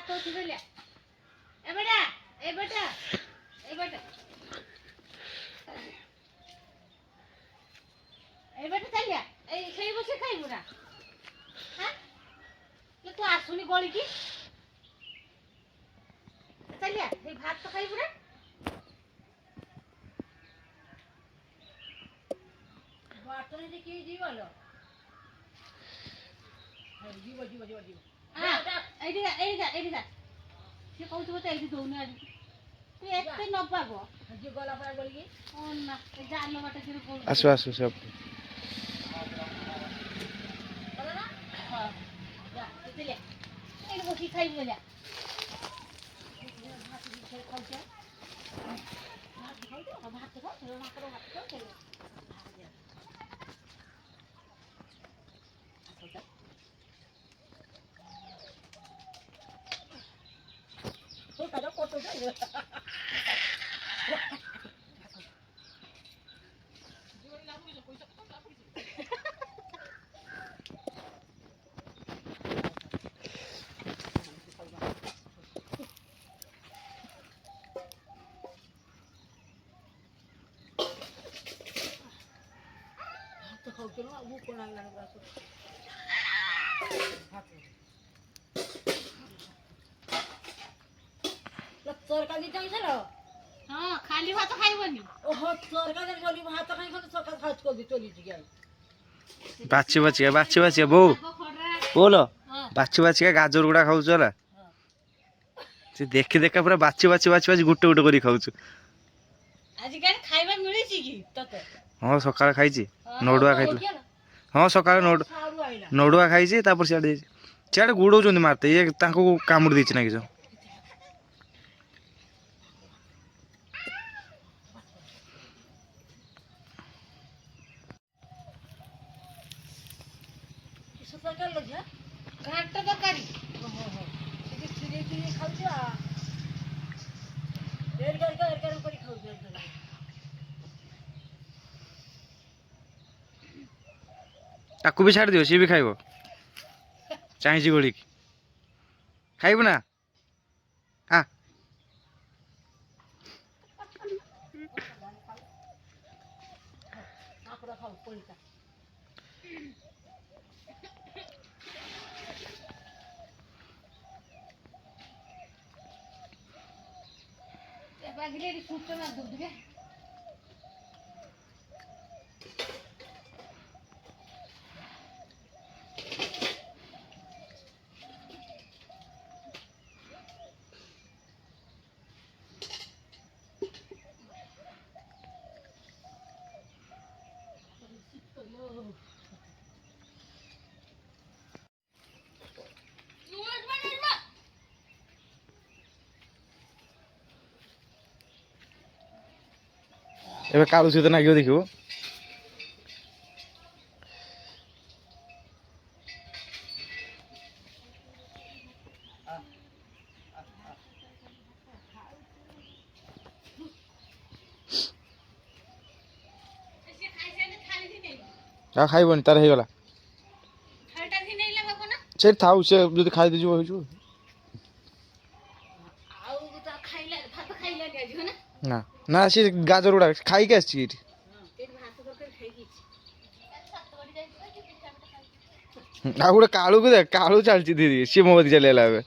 তো উঠিলে এ বেটা এ বেটা এ বেটা এ বেটা চালিয়া এই সেই বসে খাইবো না হ্যাঁ তু আসুনি গলি কি চালিয়া এই ভাত তো খাইবো না বাটনে যে কি জি বলো জীব জীব জীব জীব এইটা সে কৌথিব তো এইটি দৌনি আজ তুই এতে ন পাবো যে গলা পড়া গলি ও না এই যে আলো বাটা কিরে বল আসো আসো সব বলো না হ্যাঁ যা চলে এই বসি খাইবো যা ভাত দিয়ে খাইছে ভাত খাইতো ভাত খাও চলো না করো ভাত খাও চলো তো তারা কত যায় তো খাও চলো আবু কোন লাগলাম গাছ ভাত তরকারি চাইছিল হ্যাঁ খালি ভাত খাইবনি ওহো তরকারি গলি ভাত খাই খালি সকাল খাওয়া করবি চলি গিয়ে বাচ্চি বাচ্চি বউ বলো বাচ্চি গাজর গুড়া খাଉଛ ହେଲା ସେ ଦେଖି ଦେଖା ପୁରା ବାଛି ଗୋଟେ ଗୋଟେ କରି ଖାଉଛୁ ଆଜି କାଲି ଖାଇବା ମିଳିଛି କି ତତେ ହଁ ସକାଳେ ଖାଇଛି ନଡୁଆ ଖାଇଥିଲି ହଁ ସକାଳେ ନଡୁଆ ଖାଇଛି ତାପରେ ସିଆଡେ ଯାଇଛି ସିଆଡେ ଗୁଡଉଛନ୍ତି ମାରତେ ଇଏ ତାଙ୍କୁ କାମୁଡି ଦେଇଛି ନା କିଛି ଘାଣ୍ଟ ତରକାରୀ ଖାଉଛୁ କରି ଖାଉଛୁ ତାକୁ ବି ଛାଡି ଦିଅ ସିଏ ବି ଖାଇବ ଚାହିଁଛି ଗୋଳିକି ଖାଇବୁ ନା ଆ বাগিলে সুতো না দুধ রে ଏବେ କାଳୁ ସହିତ ନାଗିବ ଦେଖିବୁ ଆଉ ଖାଇବନି ତାର ହେଇଗଲା ସେଠି ଥାଉ ସେ ଯଦି ଖାଇଦେଇଯିବ ହେଇଯିବ ନା ନା ସେ ଗାଜର ଗୁଡା ଖାଇକି ଆସିଛି ଏଠି ଆଉ ଗୋଟେ କାଳୁକୁ ଦେଖ କାଳୁ ଚାଲିଛି ଦିଦି ସିଏ ମୋ କତିକି ଚାଲିଗଲା ଏବେ